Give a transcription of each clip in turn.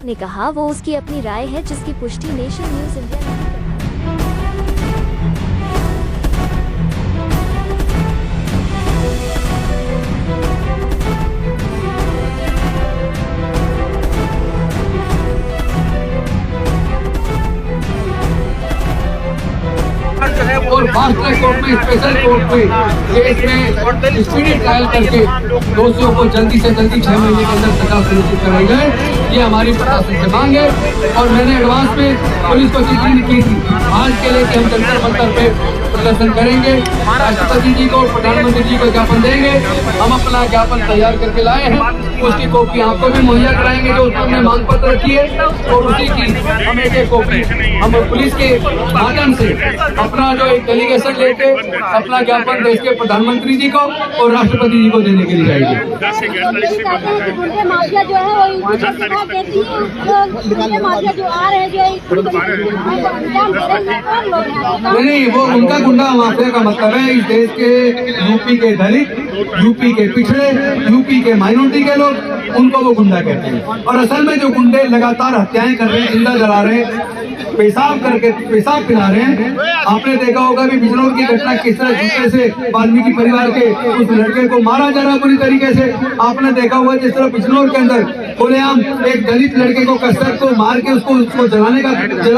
ने कहा वो उसकी अपनी राय है जिसकी पुष्टि नेशन न्यूज इंडिया नहीं करती। और फास्ट ट्रैक कोर्ट में, स्पेशल कोर्ट में केस में स्पीडी ट्रायल करके दोषियों को जल्दी से जल्दी 6 महीने के अंदर सजा सुनिश्चित कराई जाए, ये हमारी प्रशासन से मांग है। और मैंने एडवांस में पुलिस को चेतावनी की थी आज के लिए कि हम जंतर मंतर पे प्रदर्शन करेंगे, राष्ट्रपति जी को, प्रधानमंत्री जी को ज्ञापन देंगे। हम अपना ज्ञापन तैयार करके लाए हैं, उसकी कॉपी आपको भी मुहैया कराएंगे जो उसमें हमने मांग पत्र रखी है, और उसी की हम एक कॉपी हम पुलिस के माध्यम से अपना जो एक डेलीगेशन लेके अपना ज्ञापन देश के प्रधानमंत्री जी को और राष्ट्रपति जी को देने के लिए जाएंगे। माफिया जो है जो आ रहे नहीं, वो उनका गुंडा माफिया का मतलब है इस देश के यूपी के दलित, यूपी के पिछड़े, यूपी के माइनॉरिटी के लोग, उनको वो गुंडा कहते हैं। और असल में जो गुंडे लगातार हत्याएं कर रहे हैं, जिंदा जला रहे हैं, पेशाब करके पेशाब पिला रहे हैं, आपने देखा होगा भी बिजनौर की घटना किस तरह जूते से वाल्मीकि परिवार के उस लड़के को मारा जा रहा बुरी तरीके से। आपने देखा होगा जिस तरह बिजनौर के अंदर खुलेआम एक दलित लड़के को कसरत को मार के उसको जला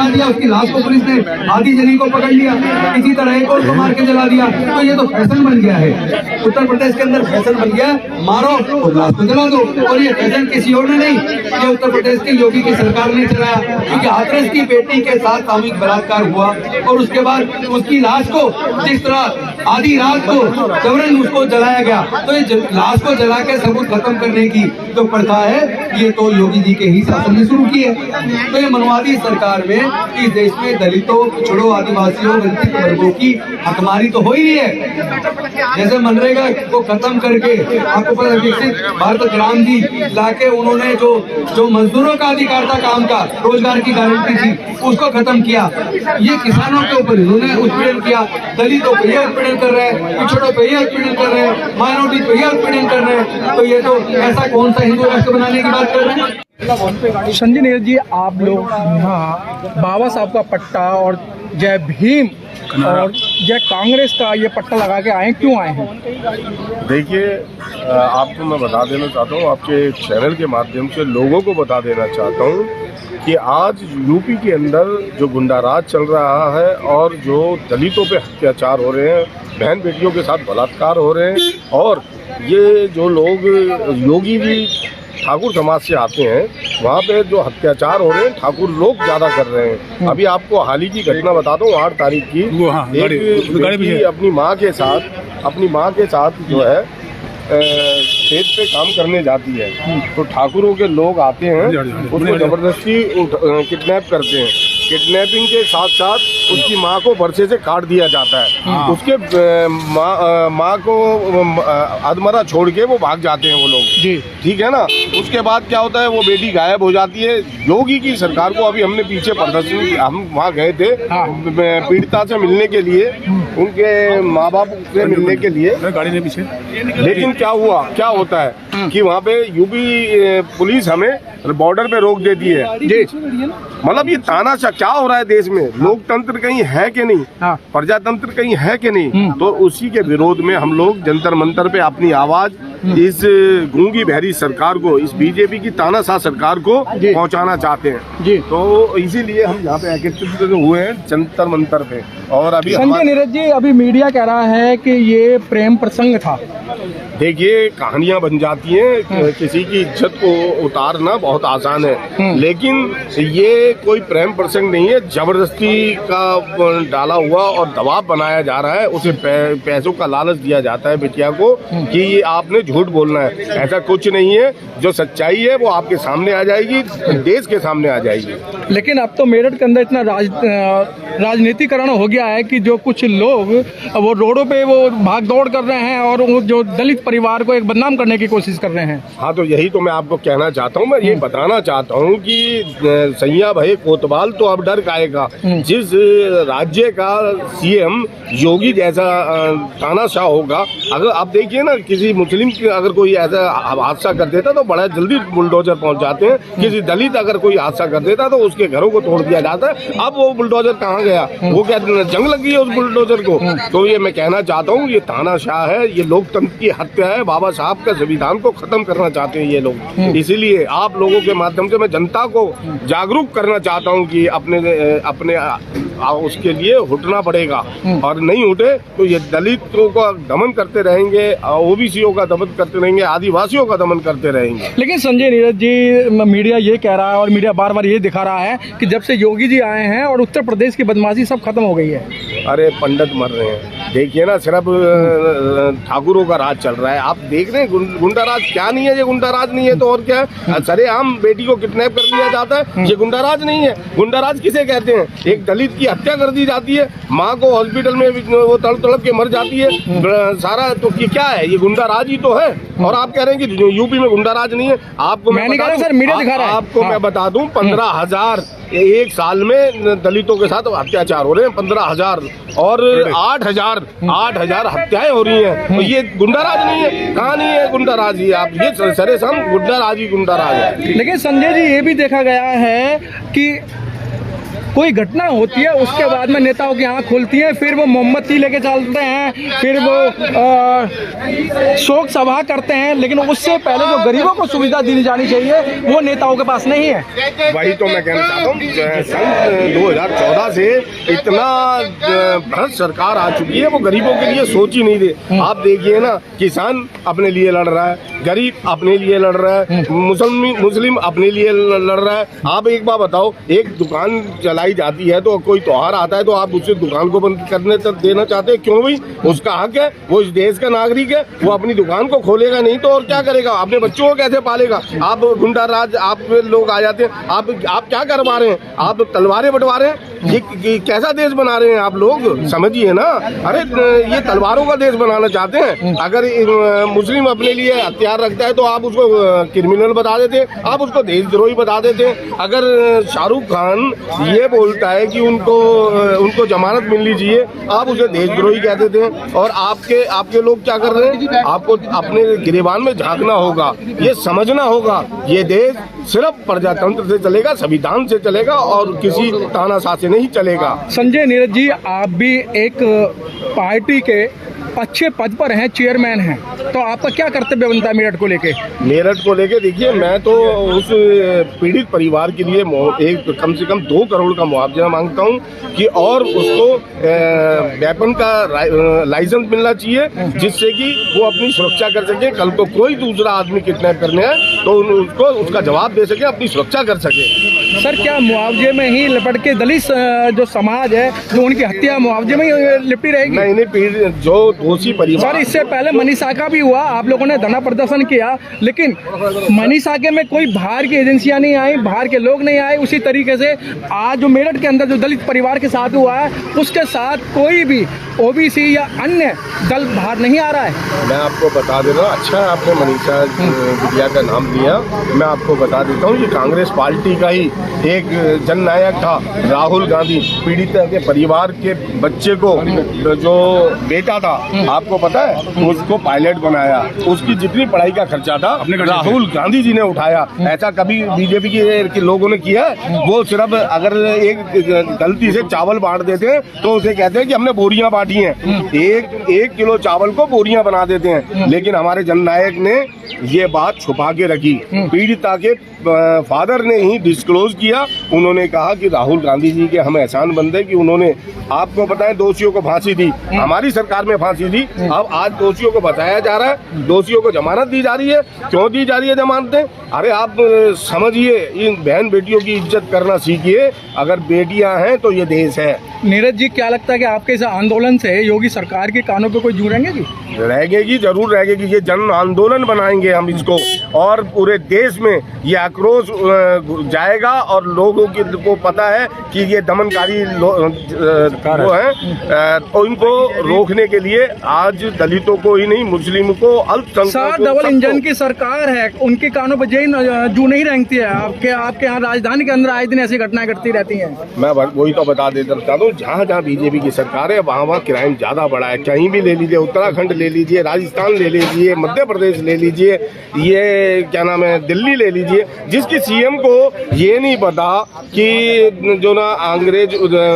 दिया, उसकी लाश को पुलिस ने आधी जनी को पकड़ लिया, इसी तरह एक और को मार के जला दिया। तो ये तो फैशन बन गया है उत्तर प्रदेश के अंदर, फैशन बन गया मारो और लाश को जला दो। और ये फैशन किसी और ने नहीं, ये उत्तर प्रदेश की योगी की सरकार ने चलाया, क्योंकि हाथरस की बेटी के साथ सामूहिक बलात्कार हुआ और उसके बाद उसकी लाश को जिस तरह आधी रात को जबरन उसको जलाया गया, तो ये लाश को जला के सबूत खत्म करने की जो प्रथा है ये तो योगी जी के ही शासन ने शुरू की है। तो ये मनवादी सरकार में इस देश में दलितों, पिछड़ों, आदिवासियों, वंचित वर्गों की हकमारी तो हो ही रही है। जैसे मनरेगा को खत्म करके आपको पता विकसित भारत ग्राम जी लाके उन्होंने जो मजदूरों का अधिकार था, काम का, रोजगार की गारंटी थी, उसको खत्म किया। ये किसानों के ऊपर इन्होंने उत्पीड़न किया, दलितों पे ये उत्पीड़न कर रहे हैं, पिछड़ों पे ये उत्पीड़न कर रहे हैं, माइनॉरिटी पे ये उत्पीड़न कर रहे हैं। तो ये तो ऐसा कौन सा हिंदू राष्ट्र बनाने की बात कर रहे हैं। संजय नीरज जी, आप लोग यहाँ बाबा साहब का पट्टा और जय भीम और जय कांग्रेस का ये पट्टा लगा के आए, क्यों आए हैं? देखिए, आपको मैं बता देना चाहता हूँ, आपके चैनल के माध्यम से लोगों को बता देना चाहता हूँ कि आज यूपी के अंदर जो गुंडाराज चल रहा है और जो दलितों पे अत्याचार हो रहे हैं, बहन बेटियों के साथ बलात्कार हो रहे हैं, और ये जो लोग योगी जी ठाकुर समाज से आते हैं, वहाँ पे जो अत्याचार हो रहे हैं ठाकुर लोग ज़्यादा कर रहे हैं। अभी आपको हाल ही की घटना बताता हूँ, 8 तारीख की एक लड़की अपनी माँ के साथ जो है खेत पे काम करने जाती है, तो ठाकुरों के लोग आते हैं, उसको जबरदस्ती किडनैप करते हैं। किडनैपिंग के साथ साथ उसकी माँ को बरसे से काट दिया जाता है। उसके माँ को अधमरा छोड़ के वो भाग जाते हैं वो लोग जी, ठीक है ना। उसके बाद क्या होता है, वो बेटी गायब हो जाती है। योगी की सरकार को अभी हमने पीछे प्रदर्शन, हम वहाँ गए थे पीड़िता से मिलने के लिए, उनके माँ बाप से मिलने के लिए गाड़ी ने पीछे, लेकिन क्या होता है कि वहाँ पे यूपी पुलिस हमें बॉर्डर पे रोक देती है जी। मतलब ये तानाशाह क्या हो रहा है देश में, लोकतंत्र कहीं है कि नहीं, प्रजातंत्र कहीं है कि नहीं। तो उसी के विरोध में हम लोग जंतर मंतर पे अपनी आवाज इस गूंगी बहरी सरकार को, इस बीजेपी की तानाशाह सरकार को पहुंचाना चाहते हैं जी। तो इसीलिए हम यहाँ पे एकत्रित हुए हैं जंतर मंतर पे। और अभी संजय नीरज जी, अभी मीडिया कह रहा है कि ये प्रेम प्रसंग था। देखिए, कहानियां बन जाती हैं, किसी की इज्जत को उतारना बहुत आसान है, लेकिन ये कोई प्रेम प्रसंग नहीं है, जबरदस्ती का डाला हुआ और दबाव बनाया जा रहा है। उसे पैसों का लालच दिया जाता है बिटिया को कि ये आपने झूठ बोलना है। ऐसा कुछ नहीं है, जो सच्चाई है वो आपके सामने आ जाएगी, देश के सामने आ जाएगी। लेकिन अब तो मेरठ के अंदर इतना राजनीतिकरण हो गया है कि जो कुछ लोग वो रोडों पे वो भाग दौड़ कर रहे हैं और वो जो दलित परिवार को एक बदनाम करने की कोशिश कर रहे हैं। हाँ, तो यही तो मैं आपको कहना चाहता हूँ। मैं ये बताना चाहता हूँ कि सैया भाई कोतवाल तो अब डर खाएगा। जिस राज्य का सीएम योगी जैसा तानाशाह होगा, अगर आप देखिए ना, किसी मुस्लिम की अगर कोई ऐसा हादसा कर देता तो बड़ा जल्दी बुलडोजर पहुंच जाते हैं। किसी दलित अगर कोई हादसा कर देता तो उसके घरों को तोड़ दिया जाता है। अब वो बुलडोजर कहाँ गया? वो क्या जंग लग गई है उस बुलडोजर को? तो ये मैं कहना चाहता हूँ, ये तानाशाह है, ये लोकतंत्र की हत्या है। बाबा साहब का संविधान को खत्म करना चाहते हैं ये लोग। इसीलिए आप लोगों के माध्यम से मैं जनता को जागरूक करना चाहता हूँ कि अपने उसके लिए उठना पड़ेगा, और नहीं उठे तो ये दलितों का दमन करते रहेंगे, ओबीसीओ का दमन करते रहेंगे, आदिवासियों का दमन करते रहेंगे। लेकिन संजय नीरज जी, मीडिया ये कह रहा है और मीडिया बार बार ये दिखा रहा है कि जब से योगी जी आए हैं और उत्तर प्रदेश की बदमाशी सब खत्म हो गई है। अरे पंडित मर रहे हैं, देखिए ना, सिर्फ ठाकुरों का राज चल रहा है। आप देख रहे हैं गुंडा राज क्या नहीं है? ये गुंडा राज नहीं है तो और क्या है? सरेआम बेटी को किडनैप कर लिया जाता है, ये गुंडा राज नहीं है। गुंडा राज किसे कहते हैं? एक दलित की हत्या कर दी जाती है, माँ को हॉस्पिटल में वो तड़प के मर जाती है, सारा तो ये क्या है? ये गुंडा राज ही तो है। और आप कह रहे हैं कि यूपी में गुंडा राज नहीं है। आपको मैं बता दूं, सर, मीडिया दिखा रहा है। आपको मैं बता दूं, 15,000 एक साल में दलितों के साथ अत्याचार हो रहे हैं, 15,000 और 8,000 हत्याएं हो रही हैं। तो ये गुंडा राज नहीं है? कहाँ नहीं है गुंडा राज? ये आप ये सरेआम गुंडा राज ही गुंडा राज है। लेकिन संजय जी, ये भी देखा गया है कि कोई घटना होती है उसके बाद में नेताओं की आंख खुलती है, फिर वो मोमबत्ती लेके चलते हैं, फिर वो शोक सभा करते हैं, लेकिन उससे पहले जो गरीबों को सुविधा दी जानी चाहिए वो नेताओं के पास नहीं है। वही तो मैं कहना चाहता हूँ, सन 2014 से इतना भ्रष्ट सरकार आ चुकी है, वो गरीबों के लिए सोच ही नहीं दे। आप देखिए ना, किसान अपने लिए लड़ रहा है, गरीब अपने लिए लड़ रहा है, मुस्लिम अपने लिए लड़ रहा है। आप एक बात बताओ, एक दुकान चलाई जाती है तो कोई त्योहार आता है तो आप उसे दुकान को बंद करने तक देना चाहते हैं? क्यों भाई? उसका हक है, वो इस देश का नागरिक है, वो अपनी दुकान को खोलेगा नहीं तो और क्या करेगा? अपने बच्चों को कैसे पालेगा? आप गुंडा राज, आप लोग आ जाते हैं, आप क्या करवा रहे हैं? आप तलवारें बंटवा रहे हैं। ये कैसा देश बना रहे हैं आप लोग? समझिए ना। अरे ये तलवारों का देश बनाना चाहते हैं। अगर मुस्लिम अपने लिए हथियार रखता है तो आप उसको क्रिमिनल बता देते हैं, आप उसको देशद्रोही बता देते हैं। अगर शाहरुख खान ये बोलता है कि उनको जमानत मिलनी चाहिए, आप उसे देशद्रोही कह देते हैं। और आपके लोग क्या कर रहे हैं? आपको अपने गिरेबान में झांकना होगा, ये समझना होगा, ये देश सिर्फ प्रजातंत्र से चलेगा, संविधान से चलेगा और किसी तानाशाह से नहीं चलेगा। संजय नीरज जी, आप भी एक पार्टी के अच्छे पद पर हैं, चेयरमैन हैं, तो आपका क्या कर्तव्य बनता है मेरठ को लेके? मेरठ को लेके देखिए, मैं तो उस पीड़ित परिवार के लिए एक कम से कम 2 करोड़ का मुआवजा मांगता हूं कि और उसको वेपन का लाइसेंस मिलना चाहिए, जिससे कि वो अपनी सुरक्षा कर सके। कल को कोई दूसरा आदमी किडनैप करने आए तो उसको उसका जवाब दे सके, अपनी सुरक्षा कर सके। सर, क्या मुआवजे में ही लपट के दलित जो समाज है, जो उनकी हत्या मुआवजे में ही लिपटी रहेगी? नहीं, जो दोषी परिवार। सर, इससे पहले मनीषा का भी हुआ, आप लोगों ने धरना प्रदर्शन किया, लेकिन मनीषा के में कोई बाहर की एजेंसियां नहीं आई, बाहर के लोग नहीं आए। उसी तरीके से आज जो मेरठ के अंदर जो दलित परिवार के साथ हुआ है, उसके साथ कोई भी ओबीसी या अन्य दल बाहर नहीं आ रहा है। मैं आपको बता दे रहा हूँ, अच्छा है आपने मनीषा बिटिया का नाम लिया। मैं आपको बता देता हूँ, ये कांग्रेस पार्टी का ही एक जननायक था, राहुल गांधी। पीड़ित के परिवार के बच्चे को, जो बेटा था, आपको पता है, उसको पायलट बनाया, उसकी जितनी पढ़ाई का खर्चा था राहुल गांधी जी ने उठाया। ऐसा कभी बीजेपी के लोगों ने किया? वो सिर्फ अगर एक गलती से चावल बांट देते हैं तो उसे कहते हैं कि हमने बोरियां बांटी हैं। 1 किलो चावल को बोरियां बना देते हैं। लेकिन हमारे जननायक ने ये बात छुपा के रखी। पीड़िता के फादर ने ही डिस्क्लोज किया। उन्होंने कहा कि राहुल गांधी जी के हम एहसान बंदे कि उन्होंने, आपको पता है, दोषियों को फांसी दी, हमारी सरकार में फांसी दी। अब आज दोषियों को बताया जा रहा है, दोषियों को जमानत दी जा रही है। क्यों दी जा रही है जमानतें? अरे आप समझिए, इन बहन बेटियों की इज्जत करना सीखिए। अगर बेटियां हैं तो ये देश है। नीरज जी, क्या लगता है कि आपके इस आंदोलन से योगी सरकार के कानों पे कोई जू रहेंगे? रहेगी, जरूर रहेगी। ये जन आंदोलन बनाएंगे हम इसको, और पूरे देश में ये आक्रोश जाएगा। और लोगों को पता है कि ये दमनकारी वो है, तो इनको रोकने के लिए आज दलितों को ही नहीं, मुस्लिम को, अल्पसंख्यकों, डबल इंजन की सरकार है, उनके कानों पर जू नहीं रेंगती है। आपके यहाँ राजधानी के अंदर आए दिन ऐसी घटनाएं घटती रहती हैं। मैं वही तो बता देता हूँ, जहाँ जहाँ बीजेपी की सरकार है वहाँ क्राइम ज्यादा बढ़ा है। कहीं भी ले लीजिए, उत्तराखंड ले लीजिए, राजस्थान ले लीजिए, मध्य प्रदेश ले लीजिए, ये क्या नाम है, दिल्ली ले लीजिए, जिसकी सीएम को ये नहीं पता कि जो ना अंग्रेज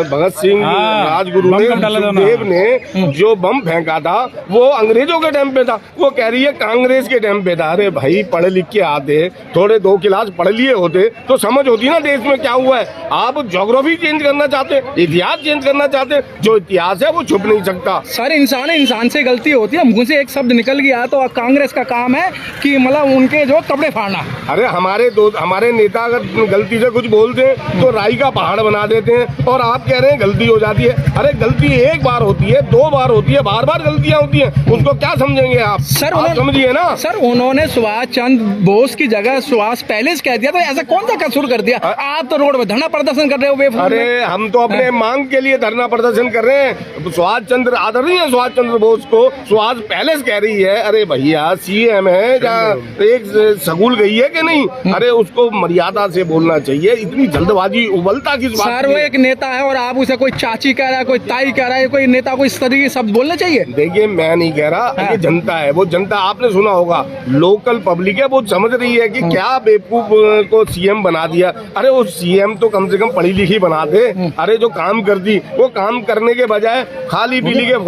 भगत सिंह राजगुरु ने, सुखदेव ने जो बम फेंका था वो अंग्रेजों के टाइम पे था। वो कह रही है कांग्रेस के टाइम पे था। अरे भाई, पढ़ लिख के आते, थोड़े 2 क्लास पढ़ लिए होते तो समझ होती ना देश में क्या हुआ है। आप ज्योग्राफी चेंज करना चाहते, इतिहास चेंज करना चाहते, जो इतिहास है वो छुप नहीं सकता। सर, इंसान से गलती होती है, मुंह से एक शब्द निकल गया तो कांग्रेस का काम है कि मतलब उनके जो कपड़े फाड़ना। अरे हमारे नेता अगर गलती से कुछ बोलते हैं तो राई का पहाड़ बना देते हैं, और आप कह रहे हैं गलती हो जाती है। अरे गलती एक बार होती है, 2 बार होती है, बार बार गलतियां होती हैं, उसको क्या समझेंगे आप? सर, आप समझिए ना। सर, उन्होंने सुभाष चंद्र बोस की जगह सुभाष पैलेस कह दिया, तो ऐसा कौन सा कसूर कर दिया? आप तो रोड पर धरना प्रदर्शन कर रहे हो बेवकूफ। अरे हम तो अपने मांग के लिए धरना प्रदर्शन कर रहे हैं। सुभाष चंद्र आदरणीय सुभाष चंद्र बोस को सुभाष पैलेस कह रही है। अरे भैया, सीएम है, जहाँ एक स्कूल गई है कि नहीं? अरे उसको मर्यादा से बोलना चाहिए, इतनी जल्दबाजी उबलता किस बात? सर, वो एक नेता है और आप उसे कोई चाची कह रहा है, कोई ताई कह रहा है, कोई नेता को इस तरीके शब्द बोलना चाहिए? देखिए, मैं नहीं कह रहा, ये जनता है। वो जनता, आपने सुना होगा, लोकल पब्लिक है, वो समझ रही है कि क्या बेवकूफ को सीएम बना दिया। अरे वो सीएम तो कम से कम पढ़ी लिखी बना दे। अरे जो काम करती, वो काम करने के बजाय खाली पीली के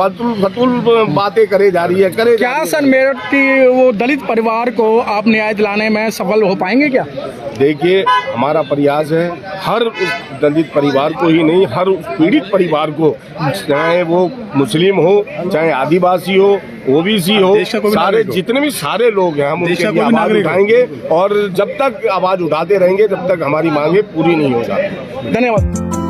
फतूल बातें करे जा रही है। क्या सर, मेरठ की वो दलित परिवार को आप न्याय दिलाने में सफल हो पाएंगे क्या? देखिए, हमारा प्रयास है हर दलित परिवार को ही नहीं, हर पीड़ित परिवार को, चाहे वो मुस्लिम हो, चाहे आदिवासी हो, ओबीसी हो, सारे जितने भी सारे लोग हैं, हम उनके लिए आवाज उठाएंगे। और जब तक आवाज उठाते रहेंगे तब तक हमारी मांगे पूरी नहीं हो जाती। धन्यवाद।